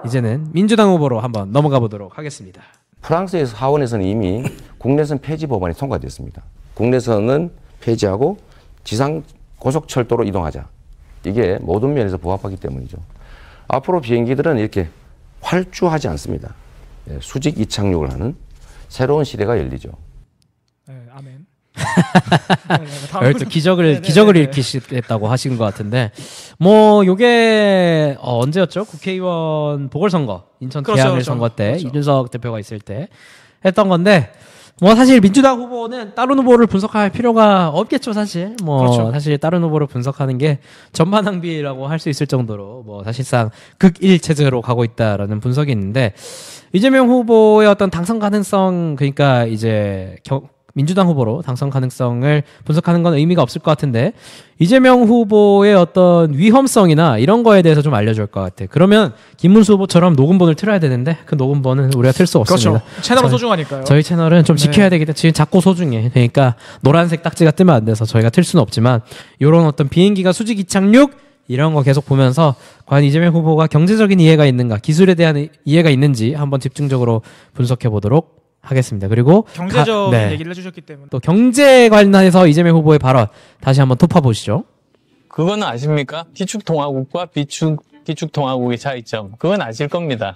이제는 민주당 후보로 한번 넘어가 보도록 하겠습니다. 프랑스에서 하원에서는 이미 국내선 폐지 법안이 통과됐습니다. 국내선은 폐지하고 지상 고속철도로 이동하자. 이게 모든 면에서 부합하기 때문이죠. 앞으로 비행기들은 이렇게 활주하지 않습니다. 수직 이착륙을 하는 새로운 시대가 열리죠. 네, 아멘. 또 기적을 일으키겠다고 하신 것 같은데, 요게 언제였죠? 국회의원 보궐선거, 인천 계양을 선거 때 그렇죠. 이준석 대표가 있을 때 했던 건데, 사실 민주당 후보는 다른 후보를 분석할 필요가 없겠죠, 사실. 그렇죠. 사실 다른 후보를 분석하는 게 전반 낭비라고 할 수 있을 정도로 사실상 극일 체제로 가고 있다라는 분석이 있는데, 이재명 후보의 어떤 당선 가능성, 그러니까 이제 민주당 후보로 당선 가능성을 분석하는 건 의미가 없을 것 같은데, 이재명 후보의 어떤 위험성이나 이런 거에 대해서 좀 알려줄 것 같아. 그러면 김문수 후보처럼 녹음본을 틀어야 되는데 그 녹음본은 우리가 틀 수 없습니다. 그렇죠. 채널은 소중하니까요. 저희 채널은 좀 지켜야 되기 때문에 지금 작고 소중해. 그러니까 노란색 딱지가 뜨면 안 돼서 저희가 틀 수는 없지만, 이런 어떤 비행기가 수직 이착륙 이런 거 계속 보면서 과연 이재명 후보가 경제적인 이해가 있는가, 기술에 대한 이해가 있는지 한번 집중적으로 분석해 보도록 하겠습니다. 그리고 경제적인 얘기를 해주셨기 때문에 또 경제 관련해서 이재명 후보의 발언 다시 한번 토파 보시죠. 그건 아십니까? 기축통화국과 비축통화국의 차이점. 그건 아실 겁니다.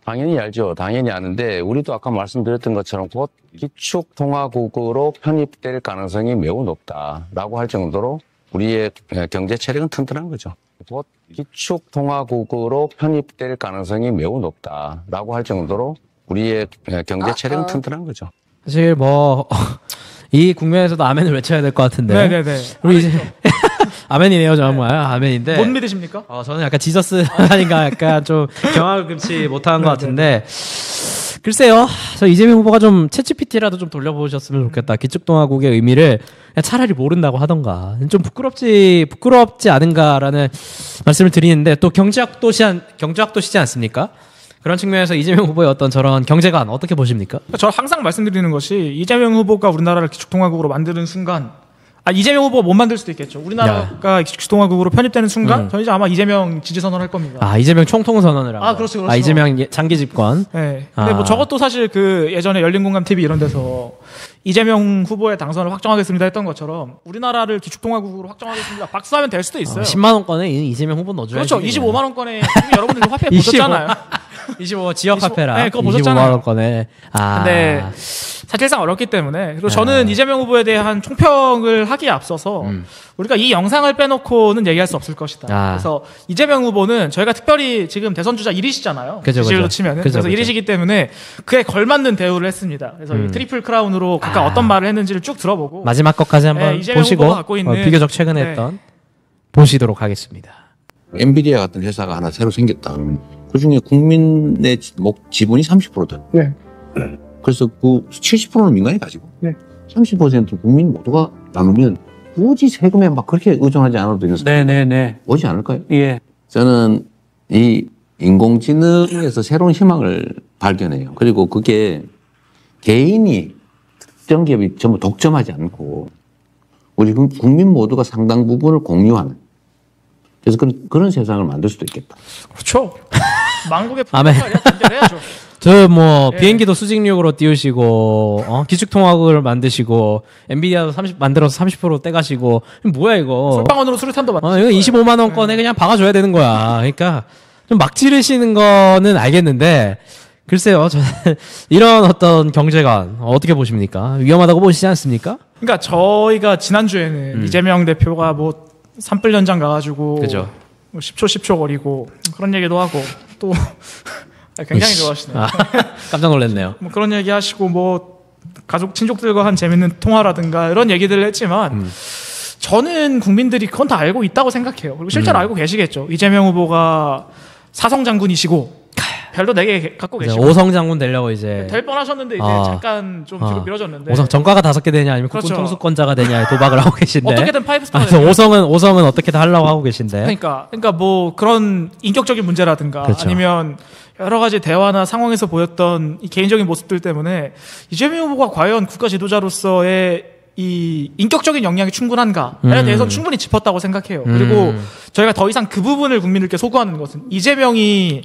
당연히 알죠. 당연히 아는데, 우리도 아까 말씀드렸던 것처럼 곧 기축통화국으로 편입될 가능성이 매우 높다라고 할 정도로 우리의 경제 체력은 튼튼한 거죠. 곧 기축통화국으로 편입될 가능성이 매우 높다라고 할 정도로 우리의 경제 체력은 튼튼한 거죠. 사실 이 국면에서도 아멘을 외쳐야 될 것 같은데. 네네네. 우리 이제 아멘이네요, 정말. 아멘인데. 못 믿으십니까? 저는 약간 지저스 하니까 약간 좀 경악을 금치 못한 것 같은데. 글쎄요. 저 이재명 후보가 좀 챗GPT라도 좀 돌려보셨으면 좋겠다. 기축통화국의 의미를 그냥 차라리 모른다고 하던가. 좀 부끄럽지 않은가라는 말씀을 드리는데, 또 경제학도시지 않습니까? 그런 측면에서 이재명 후보의 어떤 저런 경제관 어떻게 보십니까? 저 항상 말씀드리는 것이, 이재명 후보가 우리나라를 기축통화국으로 만드는 순간, 이재명 후보가 못 만들 수도 있겠죠. 우리나라가 기축통화국으로 편입되는 순간 저는 이제 아마 이재명 지지선언 할 겁니다. 이재명 총통선언을 한 그렇죠. 이재명 장기 집권. 네. 근데 저것도 사실 예전에 열린공감 TV 이런 데서 이재명 후보의 당선을 확정하겠습니다 했던 것처럼 우리나라를 기축통화국으로 확정하겠습니다 박수하면 될 수도 있어요. 10만 원권에 이재명 후보 넣어줘야지. 그렇죠. 25만 원권에 여러분들 화폐 보셨잖아요. 25 지역 화폐라. 네, 그거 보셨잖아요. 25만 원권에. 근데 사실상 어렵기 때문에, 그리고 저는 이재명 후보에 대한 총평을 하기에 앞서서 우리가 이 영상을 빼놓고는 얘기할 수 없을 것이다. 그래서 이재명 후보는 저희가 특별히 지금 대선 주자 1위시잖아요. 지지율로 치면은. 그래서 1위시기 때문에 그에 걸맞는 대우를 했습니다. 그래서 이 트리플 크라운으로 각각 어떤 말을 했는지를 쭉 들어보고 마지막 것까지 한번 보시고 비교적 최근에 했던 보시도록 하겠습니다. 엔비디아 같은 회사가 하나 새로 생겼다. 그중에 국민의 지분이 30%다. 네. 그래서 그 70%는 민간이 가지고 네. 30%는 국민 모두가 나누면 굳이 세금에 막 그렇게 의존하지 않아도 되는 네네네. 오지 않을까요? 예. 저는 이 인공지능에서 새로운 희망을 발견해요. 그리고 그게 개인이 특정 기업이 전부 독점하지 않고 우리 국민 모두가 상당 부분을 공유하는, 그래서 그런 세상을 만들 수도 있겠다. 그렇죠. 망국의 풍파를 견뎌내야죠. 비행기도 수직륙으로 띄우시고, 기축통화국을 만드시고, 엔비디아도 만들어서 30% 떼가시고, 뭐야, 이거. 솔방울으로 수류탄도 만드시고. 이거 25만 원권에 그냥 박아줘야 되는 거야. 그러니까, 좀 막 지르시는 거는 알겠는데, 글쎄요, 저는 이런 어떤 경제관, 어떻게 보십니까? 위험하다고 보시지 않습니까? 그러니까 저희가 지난주에는 이재명 대표가 산불 현장 가가지고, 그죠. 10초 거리고, 그런 얘기도 하고, 또, 굉장히 좋아하시네요. 깜짝 놀랐네요. 그런 얘기 하시고, 가족, 친족들과 한 재밌는 통화라든가 이런 얘기들을 했지만, 저는 국민들이 그건 다 알고 있다고 생각해요. 그리고 실제로 알고 계시겠죠. 이재명 후보가 사성 장군이시고, 별도 4개 갖고 계시고. 5성 장군 되려고 이제. 될 뻔하셨는데, 이제 잠깐 좀 뒤로 미뤄졌는데. 5성, 전과가 5개 되냐, 아니면 국군 통수권자가 되냐, 도박을 하고 계신데. 어떻게든 파이브스타가 되냐. 5성은 어떻게든 하려고 하고 계신데. 그러니까 그런 인격적인 문제라든가, 그렇죠. 아니면 여러 가지 대화나 상황에서 보였던 이 개인적인 모습들 때문에 이재명 후보가 과연 국가 지도자로서의 이 인격적인 역량이 충분한가에 대해서 충분히 짚었다고 생각해요. 그리고 저희가 더 이상 그 부분을 국민들께 소구하는 것은, 이재명이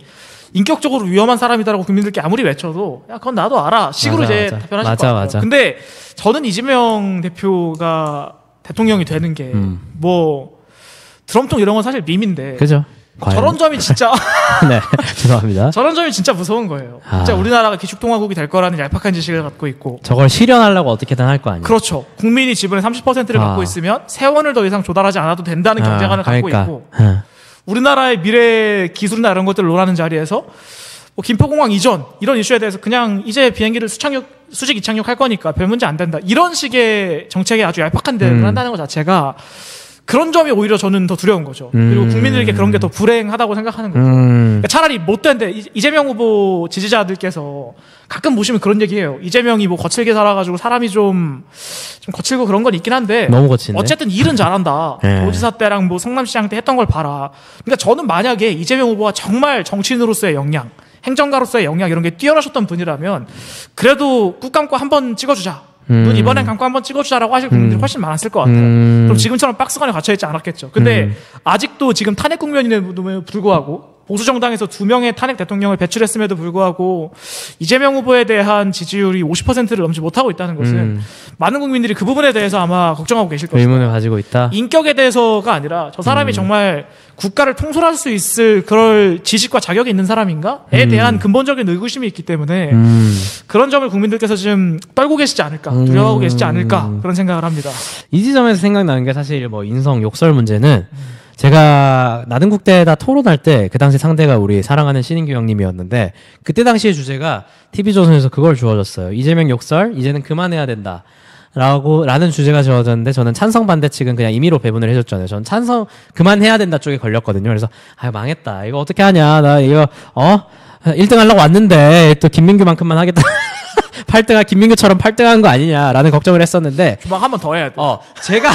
인격적으로 위험한 사람이다라고 국민들께 아무리 외쳐도 야 그건 나도 알아 식으로 이제 답변하실 것 같아요. 근데 저는 이재명 대표가 대통령이 되는 게 뭐 드럼통 이런 건 사실 밈인데 그죠? 저런 점이 진짜 네 죄송합니다. 저런 점이 진짜 무서운 거예요. 진짜 우리나라가 기축통화국이 될 거라는 얄팍한 지식을 갖고 있고 저걸 실현하려고 어떻게든 할 거 아니에요. 그렇죠. 국민이 지분의 30%를 갖고 있으면 세원을 더 이상 조달하지 않아도 된다는 경제관을 갖고 있고 우리나라의 미래 기술이나 이런 것들을 논하는 자리에서 뭐 김포공항 이전 이런 이슈에 대해서 그냥 이제 비행기를 수직 이착륙할 거니까 별 문제 안 된다 이런 식의 정책에 아주 얄팍한 대응을 한다는 것 자체가 그런 점이 오히려 저는 더 두려운 거죠. 그리고 국민들에게 그런 게 더 불행하다고 생각하는 거죠. 그러니까 차라리 못된데 이재명 후보 지지자들께서 가끔 보시면 그런 얘기해요. 이재명이 뭐 거칠게 살아가지고 사람이 좀 거칠고 그런 건 있긴 한데 너무 거친데? 어쨌든 일은 잘한다. 네. 도지사 때랑 뭐 성남시장 때 했던 걸 봐라. 그러니까 저는 만약에 이재명 후보가 정말 정치인으로서의 역량, 행정가로서의 역량 이런 게 뛰어나셨던 분이라면 그래도 꾹 감고 한번 찍어주자. 눈 이번엔 감고 한번 찍어주자라고 하실 국민들이 훨씬 많았을 것 같아요. 그럼 지금처럼 박스권에 갇혀있지 않았겠죠. 근데 아직도 지금 탄핵 국면임에도 불구하고 보수 정당에서 2명의 탄핵 대통령을 배출했음에도 불구하고 이재명 후보에 대한 지지율이 50%를 넘지 못하고 있다는 것은 많은 국민들이 그 부분에 대해서 아마 걱정하고 계실 것입니다. 의문을 가지고 있다. 인격에 대해서가 아니라 저 사람이 정말 국가를 통솔할 수 있을 그럴 지식과 자격이 있는 사람인가에 대한 근본적인 의구심이 있기 때문에 그런 점을 국민들께서 지금 떨고 계시지 않을까, 두려워하고 계시지 않을까 그런 생각을 합니다. 이 지점에서 생각나는 게 사실 뭐 인성 욕설 문제는 제가 나든국대에다 토론할 때 그 당시 상대가 우리 사랑하는 신인규 형님이었는데 그때 당시의 주제가 TV조선에서 그걸 주어졌어요. 이재명 욕설 이제는 그만해야 된다. 라는 주제가 주어졌는데 저는 찬성 반대 측은 그냥 임의로 배분을 해줬잖아요. 저는 찬성 그만해야 된다 쪽에 걸렸거든요. 그래서 망했다. 이거 어떻게 하냐. 나 이거 1등 하려고 왔는데 또 김민규만큼만 하겠다. 8등 김민규처럼 8등 한 거 아니냐라는 걱정을 했었는데 주방 한 번 더 해야 돼. 제가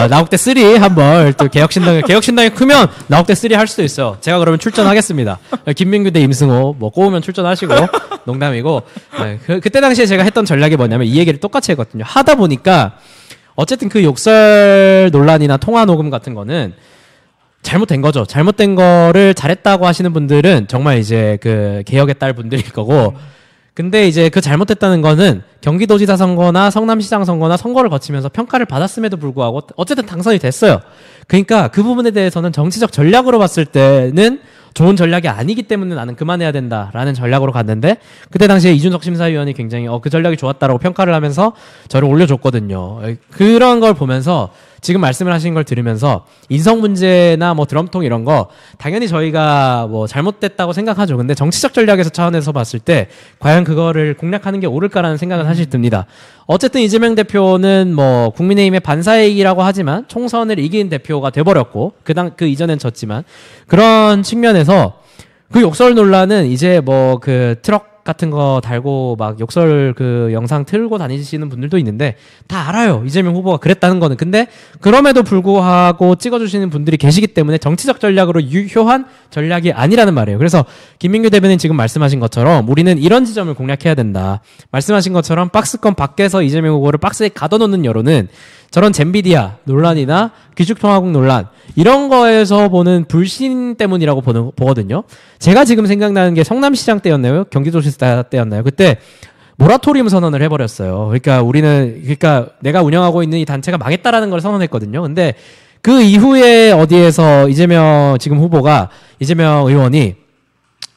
나국대 3 한번 또 개혁신당이 크면 나국대 3 할 수도 있어요. 제가 그러면 출전하겠습니다. 김민규 대 임승호 뭐 꼬우면 출전하시고 농담이고 그때 당시에 제가 했던 전략이 뭐냐면 이 얘기를 똑같이 했거든요. 하다 보니까 어쨌든 그 욕설 논란이나 통화 녹음 같은 거는 잘못된 거죠. 잘못된 거를 잘했다고 하시는 분들은 정말 이제 그 개혁의 딸 분들일 거고 근데 이제 그 잘못됐다는 거는 경기도지사 선거나 성남시장 선거나 선거를 거치면서 평가를 받았음에도 불구하고 어쨌든 당선이 됐어요. 그러니까 그 부분에 대해서는 정치적 전략으로 봤을 때는 좋은 전략이 아니기 때문에 나는 그만해야 된다라는 전략으로 갔는데 그때 당시에 이준석 심사위원이 굉장히 그 전략이 좋았다라고 평가를 하면서 저를 올려줬거든요. 그런 걸 보면서 지금 말씀을 하신 걸 들으면서 인성 문제나 뭐 드럼통 이런 거 당연히 저희가 뭐 잘못됐다고 생각하죠. 근데 정치적 전략에서 차원에서 봤을 때 과연 그거를 공략하는 게 옳을까라는 생각은 사실 듭니다. 어쨌든 이재명 대표는 뭐 국민의힘의 반사이익이라고 하지만 총선을 이긴 대표가 돼버렸고 그 이전엔 졌지만 그런 측면에서 그 욕설 논란은 이제 뭐 그 트럭 같은 거 달고 막 욕설 그 영상 틀고 다니시는 분들도 있는데 다 알아요. 이재명 후보가 그랬다는 거는. 근데 그럼에도 불구하고 찍어주시는 분들이 계시기 때문에 정치적 전략으로 유효한 전략이 아니라는 말이에요. 그래서 김민규 대변인 지금 말씀하신 것처럼 우리는 이런 지점을 공략해야 된다. 말씀하신 것처럼 박스권 밖에서 이재명 후보를 박스에 가둬놓는 여론은 저런 젠비디아 논란이나 귀축통화국 논란 이런 거에서 보는 불신 때문이라고 보거든요. 제가 지금 생각나는 게 성남시장 때였나요? 경기도지사 때였나요? 그때 모라토리움 선언을 해버렸어요. 그러니까 내가 운영하고 있는 이 단체가 망했다라는 걸 선언했거든요. 근데 그 이후에 어디에서 이재명 의원이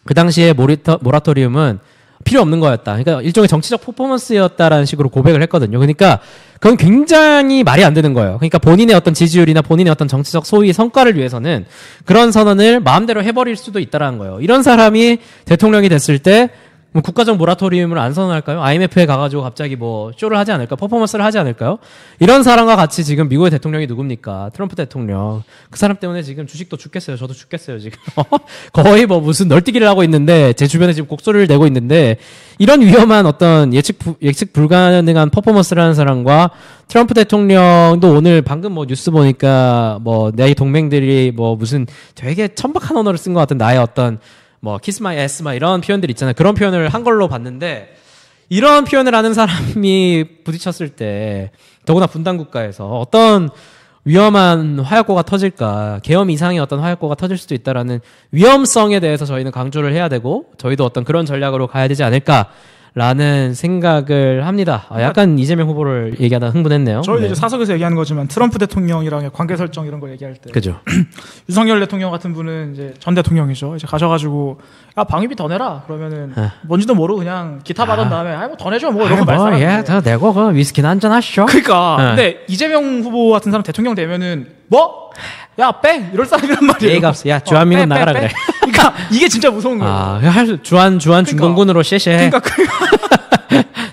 그 당시에 모라토리움은 필요 없는 거였다. 그러니까 일종의 정치적 퍼포먼스였다라는 식으로 고백을 했거든요. 그러니까 그건 굉장히 말이 안 되는 거예요. 그러니까 본인의 어떤 지지율이나 본인의 어떤 정치적 소위 성과를 위해서는 그런 선언을 마음대로 해버릴 수도 있다라는 거예요. 이런 사람이 대통령이 됐을 때 뭐 국가적 모라토리움을 안 선언할까요? IMF에 가가지고 갑자기 뭐 쇼를 하지 않을까? 퍼포먼스를 하지 않을까요? 이런 사람과 같이 지금 미국의 대통령이 누굽니까? 트럼프 대통령. 그 사람 때문에 지금 주식도 죽겠어요. 저도 죽겠어요, 지금. 거의 뭐 무슨 널뛰기를 하고 있는데 제 주변에 지금 곡소리를 내고 있는데 이런 위험한 어떤 예측 불가능한 퍼포먼스를 하는 사람과 트럼프 대통령도 오늘 방금 뭐 뉴스 보니까 뭐 내 동맹들이 뭐 무슨 되게 천박한 언어를 쓴 것 같은 나의 어떤 뭐 키스 마이 에스 막 이런 표현들 있잖아요. 그런 표현을 한걸로 봤는데 이런 표현을 하는 사람이 부딪혔을 때 더구나 분단 국가에서 어떤 위험한 화약고가 터질까, 계엄 이상의 어떤 화약고가 터질 수도 있다라는 위험성에 대해서 저희는 강조를 해야 되고, 저희도 어떤 그런 전략으로 가야 되지 않을까라는 생각을 합니다. 약간 이재명 후보를 얘기하다 흥분했네요. 저희도 네. 이제 사석에서 얘기하는 거지만 트럼프 대통령이랑의 관계 설정 이런 거 얘기할 때, 그죠. 윤석열 대통령 같은 분은 이제 전 대통령이죠. 이제 가셔가지고 야 방위비 더 내라 그러면은 뭔지도 모르고 그냥 기타 받은 다음에 뭐 더 내줘 뭐 이런 거 말씀하는데. 더 내고 그 위스키나 한잔 하시죠. 그러니까 근데 이재명 후보 같은 사람 대통령 되면은 뭐? 야 빼! 이럴 사람이란 말이에요. 예의가 없어. 야 주한미군 나가라 그래. 그러니까 이게 진짜 무서운 거예요. 주한 중공군으로 셰셰. 그러니까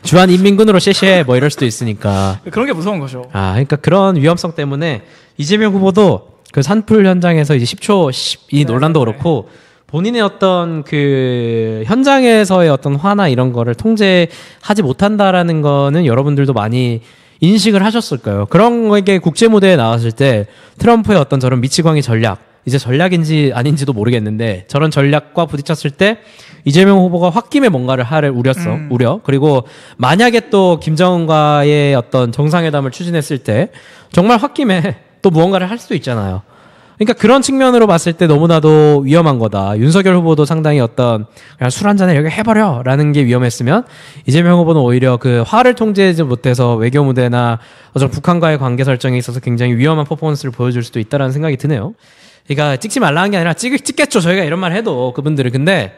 주한 인민군으로 셰셰 뭐 이럴 수도 있으니까. 그런 게 무서운 거죠. 그러니까 그런 위험성 때문에 이재명 후보도 그 산불 현장에서 이제 10초 이 논란도 그렇고 본인의 어떤 그 현장에서의 어떤 화나 이런 거를 통제하지 못한다라는 거는 여러분들도 많이 인식을 하셨을 거예요. 그런 게 국제 무대에 나왔을 때 트럼프의 어떤 저런 미치광이 전략, 이제 전략인지 아닌지도 모르겠는데 저런 전략과 부딪혔을 때 이재명 후보가 홧김에 뭔가를 하를 우려. 그리고 만약에 또 김정은과의 어떤 정상회담을 추진했을 때 정말 홧김에 또 무언가를 할 수도 있잖아요. 그러니까 그런 측면으로 봤을 때 너무나도 위험한 거다. 윤석열 후보도 상당히 어떤 그냥 술 한잔에 여기 해버려라는 게 위험했으면 이재명 후보는 오히려 그 화를 통제하지 못해서 외교 무대나 어떤 북한과의 관계 설정에 있어서 굉장히 위험한 퍼포먼스를 보여줄 수도 있다라는 생각이 드네요. 그러니까 찍지 말라는 게 아니라 찍겠죠. 저희가 이런 말 해도 그분들은. 근데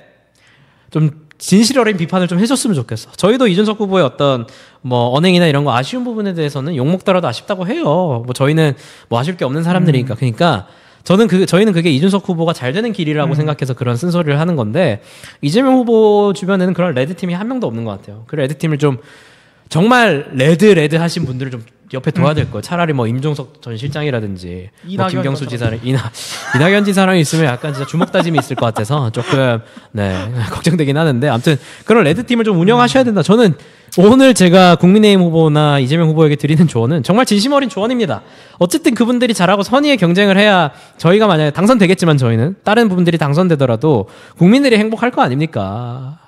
좀 진실 어린 비판을 좀 해줬으면 좋겠어. 저희도 이준석 후보의 어떤 뭐 언행이나 이런 거 아쉬운 부분에 대해서는 욕 먹더라도 아쉽다고 해요. 뭐 저희는 뭐 아실 게 없는 사람들이니까. 그러니까 저희는 그게 이준석 후보가 잘 되는 길이라고 생각해서 그런 쓴소리를 하는 건데 이재명 후보 주변에는 그런 레드팀이 한 명도 없는 것 같아요. 그 레드팀을 좀 정말 레드 하신 분들을 좀 옆에 둬야 될 거예요. 차라리 뭐 임종석 전 실장이라든지 뭐 김경수 지사를 이낙연 지사랑 있으면 약간 진짜 주먹 다짐이 있을 것 같아서 조금 걱정되긴 하는데 아무튼 그런 레드팀을 좀 운영하셔야 된다. 저는 오늘 제가 국민의힘 후보나 이재명 후보에게 드리는 조언은 정말 진심 어린 조언입니다. 어쨌든 그분들이 잘하고 선의의 경쟁을 해야 저희가 만약에 당선되겠지만 저희는 다른 분들이 당선되더라도 국민들이 행복할 거 아닙니까?